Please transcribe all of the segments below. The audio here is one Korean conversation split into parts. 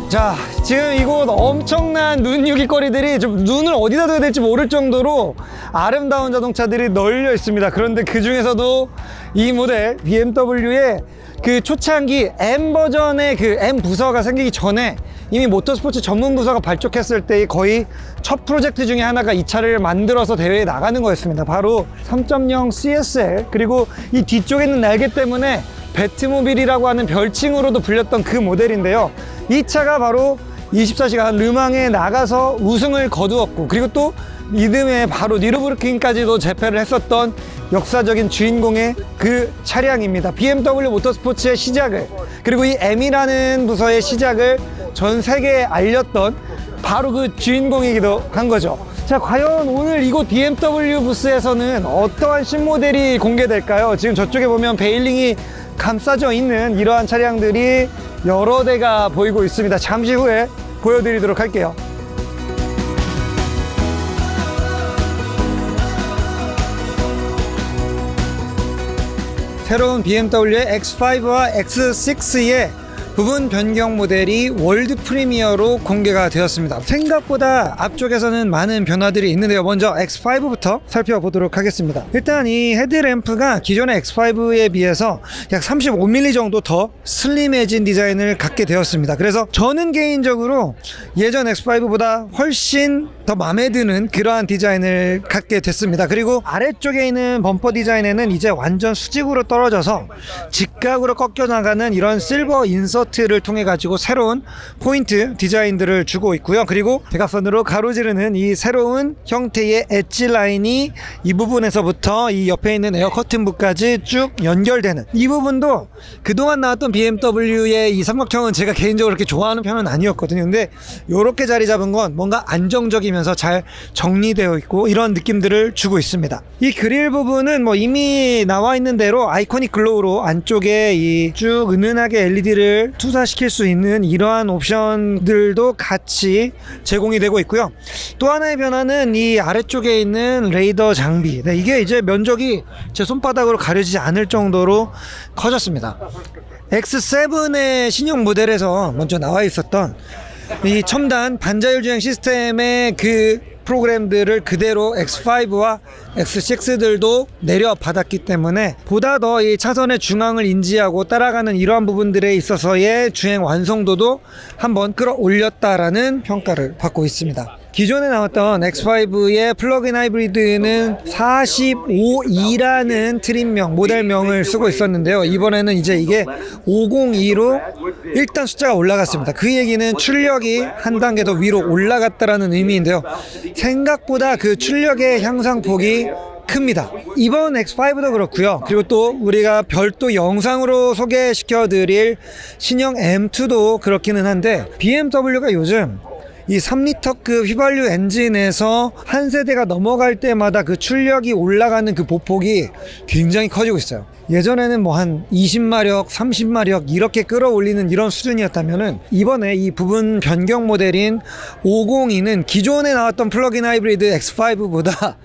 자, 지금 이곳 엄청난 눈유깃거리들이 좀 눈을 어디다 둬야 될지 모를 정도로 아름다운 자동차들이 널려 있습니다. 그런데 그 중에서도 이 모델 BMW의 그 초창기 M 버전의 그 M 부서가 생기기 전에 이미 모터스포츠 전문 부서가 발족했을 때의 거의 첫 프로젝트 중에 하나가 이 차를 만들어서 대회에 나가는 거였습니다. 바로 3.0 CSL, 그리고 이 뒤쪽에 있는 날개 때문에 배트모빌이라고 하는 별칭으로도 불렸던 그 모델인데요. 이 차가 바로 24시간 르망에 나가서 우승을 거두었고, 그리고 또 이듬해 바로 니르부르킹까지도 재패를 했었던 역사적인 주인공의 그 차량입니다. BMW 모터스포츠의 시작을, 그리고 이 M이라는 부서의 시작을 전 세계에 알렸던 바로 그 주인공이기도 한 거죠. 자, 과연 오늘 이곳 BMW 부스에서는 어떠한 신모델이 공개될까요? 지금 저쪽에 보면 베일링이 감싸져 있는 이러한 차량들이 여러 대가 보이고 있습니다. 잠시 후에 보여드리도록 할게요. 새로운 BMW의 X5와 X6의 부분 변경 모델이 월드 프리미어로 공개가 되었습니다. 생각보다 앞쪽에서는 많은 변화들이 있는데요. 먼저 X5부터 살펴보도록 하겠습니다. 일단 이 헤드램프가 기존의 X5에 비해서 약 35mm 정도 더 슬림해진 디자인을 갖게 되었습니다. 그래서 저는 개인적으로 예전 X5보다 훨씬 더 마음에 드는 그러한 디자인을 갖게 됐습니다. 그리고 아래쪽에 있는 범퍼 디자인에는 이제 완전 수직으로 떨어져서 직각으로 꺾여 나가는 이런 실버 인서트를 통해 가지고 새로운 포인트 디자인들을 주고 있고요. 그리고 대각선으로 가로지르는 이 새로운 형태의 엣지 라인이 이 부분에서부터 이 옆에 있는 에어 커튼부까지 쭉 연결되는 이 부분도 그동안 나왔던 BMW의 이 삼각형은 제가 개인적으로 그렇게 좋아하는 편은 아니었거든요. 근데 이렇게 자리 잡은 건 뭔가 안정적이면서 잘 정리되어 있고 이런 느낌들을 주고 있습니다. 이 그릴 부분은 뭐 이미 나와 있는 대로 아이코닉 글로우로 안쪽에 이 쭉 은은하게 LED를 투사시킬 수 있는 이러한 옵션들도 같이 제공이 되고 있고요. 또 하나의 변화는 이 아래쪽에 있는 레이더 장비. 네, 이게 이제 면적이 제 손바닥으로 가려지지 않을 정도로 커졌습니다. X7의 신형 모델에서 먼저 나와 있었던 이 첨단 반자율 주행 시스템의 그 프로그램들을 그대로 X5와 X6들도 내려받았기 때문에 보다 더 이 차선의 중앙을 인지하고 따라가는 이러한 부분들에 있어서의 주행 완성도도 한번 끌어올렸다라는 평가를 받고 있습니다. 기존에 나왔던 X5의 플러그인 하이브리드는 45E라는 트림명, 모델명을 쓰고 있었는데요. 이번에는 이제 이게 502로 일단 숫자가 올라갔습니다. 그 얘기는 출력이 한 단계 더 위로 올라갔다라는 의미인데요. 생각보다 그 출력의 향상폭이 큽니다. 이번 X5도 그렇고요. 그리고 또 우리가 별도 영상으로 소개시켜드릴 신형 M2도 그렇기는 한데 BMW가 요즘 이 3리터급 휘발유 엔진에서 한 세대가 넘어갈 때마다 그 출력이 올라가는 그 보폭이 굉장히 커지고 있어요. 예전에는 뭐 한 20마력, 30마력 이렇게 끌어올리는 이런 수준이었다면은 이번에 이 부분 변경 모델인 502는 기존에 나왔던 플러그인 하이브리드 X5보다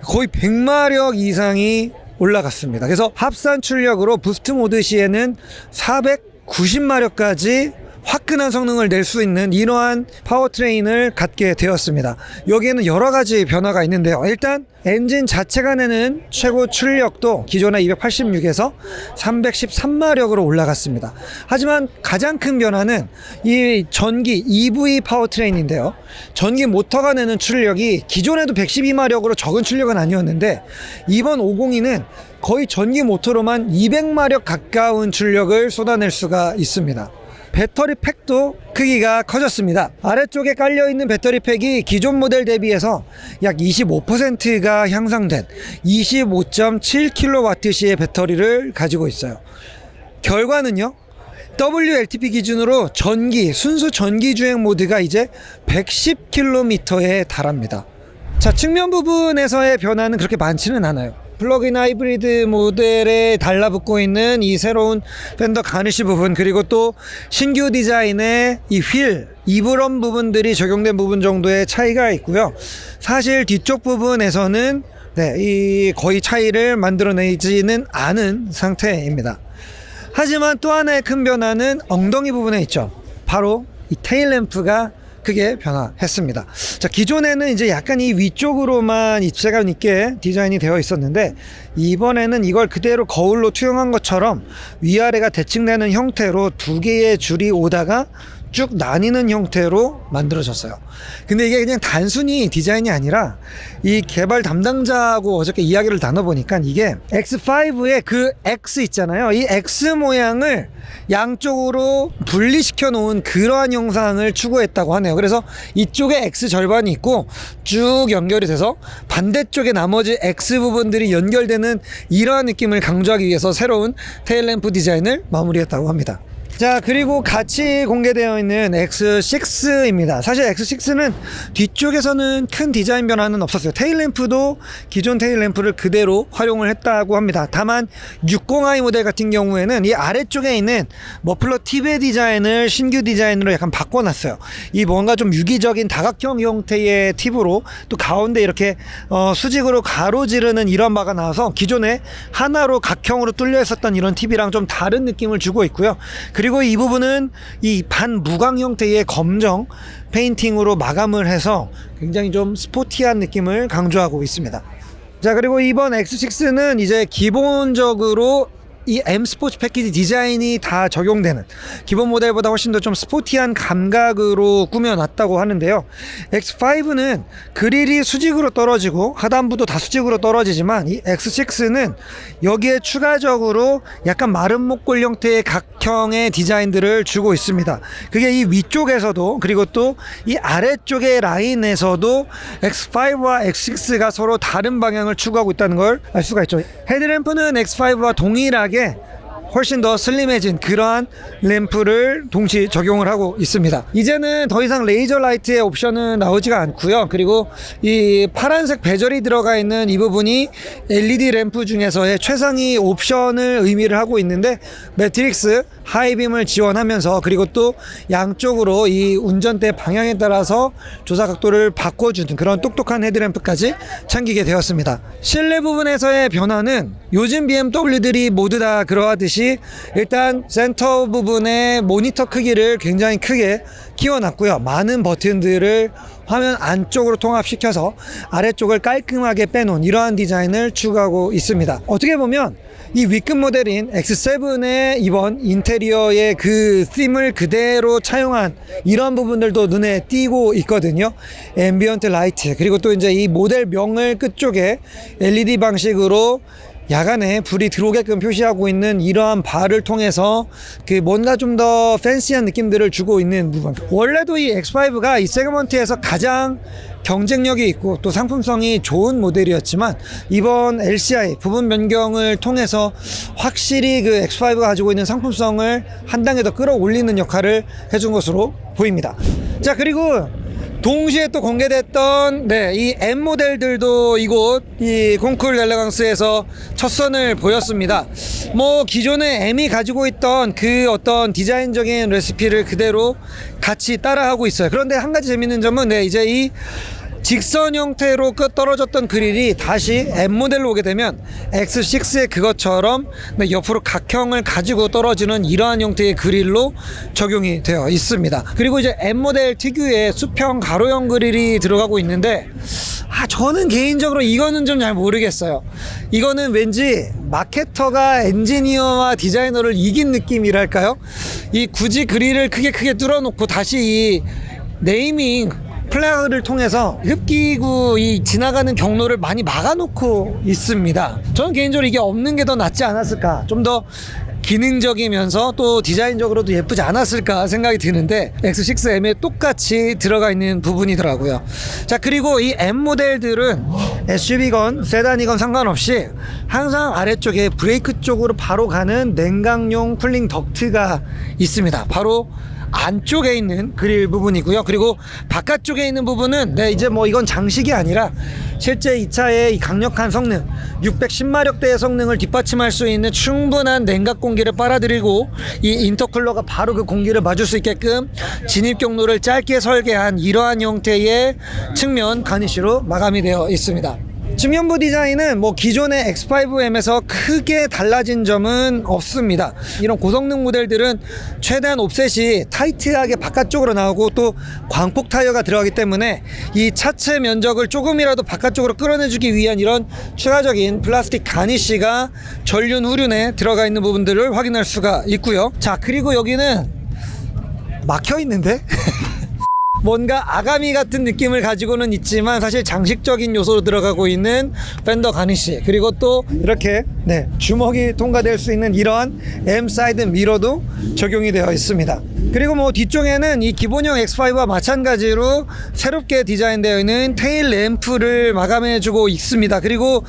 거의 100마력 이상이 올라갔습니다. 그래서 합산 출력으로 부스트 모드 시에는 490마력까지 화끈한 성능을 낼 수 있는 이러한 파워트레인을 갖게 되었습니다. 여기에는 여러 가지 변화가 있는데요. 일단 엔진 자체가 내는 최고 출력도 기존의 286에서 313마력으로 올라갔습니다. 하지만 가장 큰 변화는 이 전기 EV 파워트레인인데요. 전기 모터가 내는 출력이 기존에도 112마력으로 적은 출력은 아니었는데 이번 502는 거의 전기 모터로만 200마력 가까운 출력을 쏟아낼 수가 있습니다. 배터리 팩도 크기가 커졌습니다. 아래쪽에 깔려있는 배터리 팩이 기존 모델 대비해서 약 25%가 향상된 25.7kWh의 배터리를 가지고 있어요. 결과는요, WLTP 기준으로 순수 전기 주행 모드가 이제 110km에 달합니다. 자, 측면 부분에서의 변화는 그렇게 많지는 않아요. 플러그인 하이브리드 모델에 달라붙고 있는 이 새로운 팬더 가니쉬 부분, 그리고 또 신규 디자인의 이 휠, 이브럼 부분들이 적용된 부분 정도의 차이가 있고요. 사실 뒤쪽 부분에서는 이 거의 차이를 만들어내지는 않은 상태입니다. 하지만 또 하나의 큰 변화는 엉덩이 부분에 있죠. 바로 이 테일 램프가 크게 변화했습니다. 자, 기존에는 이제 약간 이 위쪽으로만 입체감 있게 디자인이 되어 있었는데 이번에는 이걸 그대로 거울로 투영한 것처럼 위아래가 대칭되는 형태로 두 개의 줄이 오다가 쭉 나뉘는 형태로 만들어졌어요. 근데 이게 그냥 단순히 디자인이 아니라 이 개발 담당자하고 어저께 이야기를 나눠보니까 이게 X5의 그 X 있잖아요. 이 X 모양을 양쪽으로 분리시켜 놓은 그러한 형상을 추구했다고 하네요. 그래서 이쪽에 X 절반이 있고 쭉 연결이 돼서 반대쪽에 나머지 X 부분들이 연결되는 이러한 느낌을 강조하기 위해서 새로운 테일램프 디자인을 마무리했다고 합니다. 자, 그리고 같이 공개되어 있는 X6입니다. 사실 X6는 뒤쪽에서는 큰 디자인 변화는 없었어요. 테일램프도 기존 테일램프를 그대로 활용을 했다고 합니다. 다만 60i 모델 같은 경우에는 이 아래쪽에 있는 머플러 팁의 디자인을 신규 디자인으로 약간 바꿔놨어요. 이 뭔가 좀 유기적인 다각형 형태의 팁으로 또 가운데 이렇게 수직으로 가로지르는 이런 바가 나와서 기존에 하나로 각형으로 뚫려 있었던 이런 팁이랑 좀 다른 느낌을 주고 있고요. 그리고 이 부분은 이 반무광 형태의 검정 페인팅으로 마감을 해서 굉장히 좀 스포티한 느낌을 강조하고 있습니다. 자, 그리고 이번 X6는 이제 기본적으로 이 M 스포츠 패키지 디자인이 다 적용되는 기본 모델보다 훨씬 더 좀 스포티한 감각으로 꾸며놨다고 하는데요. X5는 그릴이 수직으로 떨어지고 하단부도 다 수직으로 떨어지지만 이 X6는 여기에 추가적으로 약간 마른 목골 형태의 각형의 디자인들을 주고 있습니다. 그게 이 위쪽에서도 그리고 또 이 아래쪽의 라인에서도 X5와 X6가 서로 다른 방향을 추구하고 있다는 걸 알 수가 있죠. 헤드램프는 X5와 동일하게 훨씬 더 슬림해진 그러한 램프를 동시 적용을 하고 있습니다. 이제는 더 이상 레이저 라이트의 옵션은 나오지가 않고요. 그리고 이 파란색 베젤이 들어가 있는 이 부분이 LED 램프 중에서의 최상위 옵션을 의미를 하고 있는데 매트릭스 하이빔을 지원하면서 그리고 또 양쪽으로 이 운전대 방향에 따라서 조사 각도를 바꿔주는 그런 똑똑한 헤드램프까지 챙기게 되었습니다. 실내 부분에서의 변화는 요즘 BMW들이 모두 다 그러하듯이 일단 센터 부분의 모니터 크기를 굉장히 크게 키워놨고요. 많은 버튼들을 화면 안쪽으로 통합시켜서 아래쪽을 깔끔하게 빼놓은 이러한 디자인을 추구하고 있습니다. 어떻게 보면 이 위급 모델인 X7의 이번 인테리어의 그 팀을 그대로 차용한 이런 부분들도 눈에 띄고 있거든요. 앰비언트 라이트 그리고 또 이제 이 모델명을 끝쪽에 LED 방식으로 야간에 불이 들어오게끔 표시하고 있는 이러한 바를 통해서 그 뭔가 좀 더 팬시한 느낌들을 주고 있는 부분. 원래도 이 X5가 이 세그먼트에서 가장 경쟁력이 있고 또 상품성이 좋은 모델이었지만 이번 LCI 부분 변경을 통해서 확실히 그 X5가 가지고 있는 상품성을 한 단계 더 끌어올리는 역할을 해준 것으로 보입니다. 자, 그리고 동시에 또 공개됐던 이 M 모델들도 이곳 이 콩쿨 엘레강스에서 첫 선을 보였습니다. 뭐 기존에 M이 가지고 있던 그 어떤 디자인적인 레시피를 그대로 같이 따라하고 있어요. 그런데 한 가지 재밌는 점은 이제 이 직선 형태로 끝 떨어졌던 그릴이 다시 M 모델로 오게 되면 X6의 그것처럼 옆으로 각형을 가지고 떨어지는 이러한 형태의 그릴로 적용이 되어 있습니다. 그리고 이제 M 모델 특유의 수평 가로형 그릴이 들어가고 있는데 저는 개인적으로 이거는 좀 잘 모르겠어요. 이거는 왠지 마케터가 엔지니어와 디자이너를 이긴 느낌이랄까요? 이 굳이 그릴을 크게 뚫어놓고 다시 이 네이밍 플래그를 통해서 흡기구 이 지나가는 경로를 많이 막아놓고 있습니다. 저는 개인적으로 이게 없는 게 더 낫지 않았을까, 좀 더 기능적이면서 또 디자인적으로도 예쁘지 않았을까 생각이 드는데 X6M에 똑같이 들어가 있는 부분이더라고요. 자, 그리고 이 M 모델들은 SUV건 세단이건 상관없이 항상 아래쪽에 브레이크 쪽으로 바로 가는 냉각용 쿨링 덕트가 있습니다. 바로 안쪽에 있는 그릴 부분이고요. 그리고 바깥쪽에 있는 부분은 이제 뭐 이건 장식이 아니라 실제 이 차의 이 강력한 성능 610마력대의 성능을 뒷받침할 수 있는 충분한 냉각 공기를 빨아들이고 이 인터쿨러가 바로 그 공기를 맞을 수 있게끔 진입 경로를 짧게 설계한 이러한 형태의 측면 가니쉬로 마감이 되어 있습니다. 측면부 디자인은 뭐 기존의 X5M에서 크게 달라진 점은 없습니다. 이런 고성능 모델들은 최대한 옵셋이 타이트하게 바깥쪽으로 나오고 또 광폭 타이어가 들어가기 때문에 이 차체 면적을 조금이라도 바깥쪽으로 끌어내주기 위한 이런 추가적인 플라스틱 가니쉬가 전륜 후륜에 들어가 있는 부분들을 확인할 수가 있고요. 자, 그리고 여기는 막혀 있는데? 뭔가 아가미 같은 느낌을 가지고는 있지만 사실 장식적인 요소로 들어가고 있는 펜더 가니쉬, 그리고 또 이렇게 주먹이 통과될 수 있는 이러한 M 사이드 미러도 적용이 되어 있습니다. 그리고 뭐 뒤쪽에는 이 기본형 X5와 마찬가지로 새롭게 디자인되어 있는 테일 램프를 마감해주고 있습니다. 그리고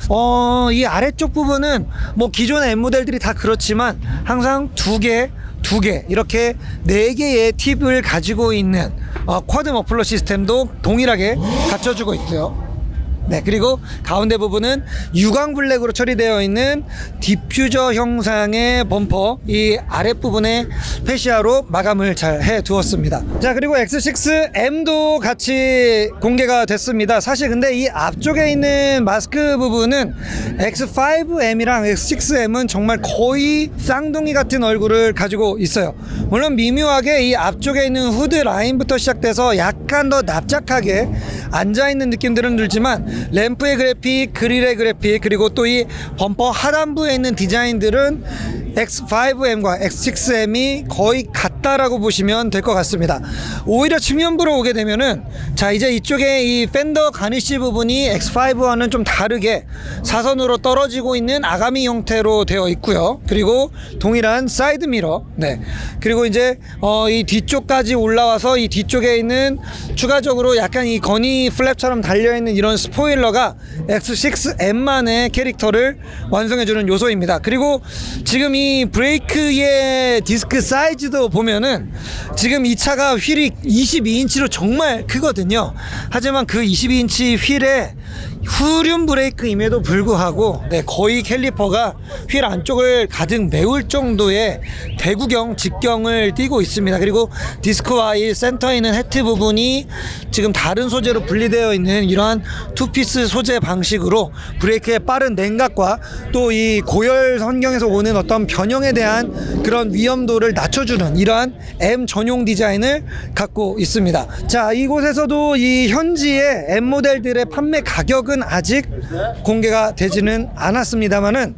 이 아래쪽 부분은 뭐 기존의 M 모델들이 다 그렇지만 항상 두 개 이렇게 4개의 팁을 가지고 있는 쿼드 머플러 시스템도 동일하게 갖춰주고 있고요. 네, 그리고 가운데 부분은 유광 블랙으로 처리되어 있는 디퓨저 형상의 범퍼, 이 아랫부분에 패시아로 마감을 잘 해두었습니다. 자, 그리고 X6M도 같이 공개가 됐습니다. 사실 근데 이 앞쪽에 있는 마스크 부분은 X5M이랑 X6M은 정말 거의 쌍둥이 같은 얼굴을 가지고 있어요. 물론 미묘하게 이 앞쪽에 있는 후드 라인부터 시작돼서 약간 더 납작하게 앉아있는 느낌들은 들지만 램프의 그래픽, 그릴의 그래픽, 그리고 또 이 범퍼 하단부에 있는 디자인들은 X5M과 X6M이 거의 같다라고 보시면 될 것 같습니다. 오히려 측면부로 오게 되면은, 자, 이제 이쪽에 이 펜더 가니쉬 부분이 X5와는 좀 다르게 사선으로 떨어지고 있는 아가미 형태로 되어 있고요. 그리고 동일한 사이드 미러, 그리고 이제 이 뒤쪽까지 올라와서 이 뒤쪽에 있는 추가적으로 약간 이 거니 플랩처럼 달려있는 이런 스포일러가 X6M만의 캐릭터를 완성해주는 요소입니다. 그리고 지금 이 브레이크의 디스크 사이즈도 보면은 지금 이 차가 휠이 22인치로 정말 크거든요. 하지만 그 22인치 휠에 후륜 브레이크임에도 불구하고 거의 캘리퍼가 휠 안쪽을 가득 메울 정도의 대구경 직경을 띠고 있습니다. 그리고 디스크와 이 센터에 있는 헤트 부분이 지금 다른 소재로 분리되어 있는 이러한 투피스 소재 방식으로 브레이크의 빠른 냉각과 또 이 고열 환경에서 오는 어떤 변형에 대한 그런 위험도를 낮춰주는 이러한 M 전용 디자인을 갖고 있습니다. 자, 이곳에서도 이 현지의 M 모델들의 판매 가격은 아직 공개가 되지는 않았습니다만은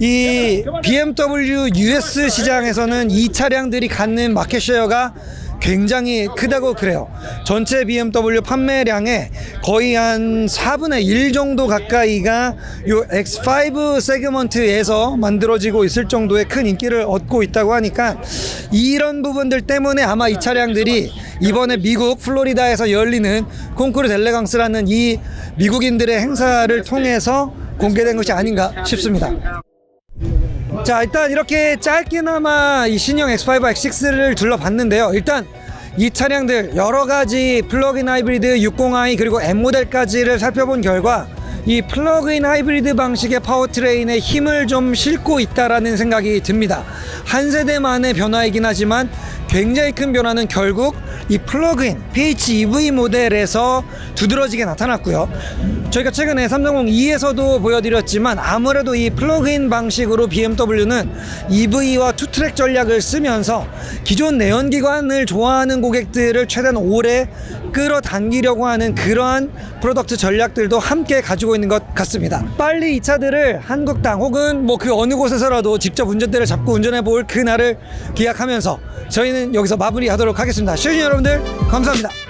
이 BMW US 시장에서는 이 차량들이 갖는 마켓쉐어가 굉장히 크다고 그래요. 전체 BMW 판매량의 거의 한 4분의 1 정도 가까이가 요 X5 세그먼트에서 만들어지고 있을 정도의 큰 인기를 얻고 있다고 하니까 이런 부분들 때문에 아마 이 차량들이 이번에 미국 플로리다에서 열리는 콩쿠르 델레강스라는 이 미국인들의 행사를 통해서 공개된 것이 아닌가 싶습니다. 자, 일단 이렇게 짧게나마 이 신형 X5, X6를 둘러봤는데요. 일단 이 차량들 여러가지 플러그인 하이브리드 60i 그리고 M 모델까지를 살펴본 결과 이 플러그인 하이브리드 방식의 파워트레인에 힘을 좀 싣고 있다라는 생각이 듭니다. 한 세대만의 변화이긴 하지만 굉장히 큰 변화는 결국 이 플러그인 PHEV 모델에서 두드러지게 나타났고요. 저희가 최근에 330e에서도 보여드렸지만 아무래도 이 플러그인 방식으로 BMW는 EV와 투트랙 전략을 쓰면서 기존 내연기관을 좋아하는 고객들을 최대한 오래 끌어당기려고 하는 그러한 프로덕트 전략들도 함께 가지고 있는 것 같습니다. 빨리 이 차들을 한국당 혹은 뭐 그 어느 곳에서라도 직접 운전대를 잡고 운전해 볼 그날을 기약하면서 저희는 여기서 마무리하도록 하겠습니다. 시청자 여러분들 감사합니다.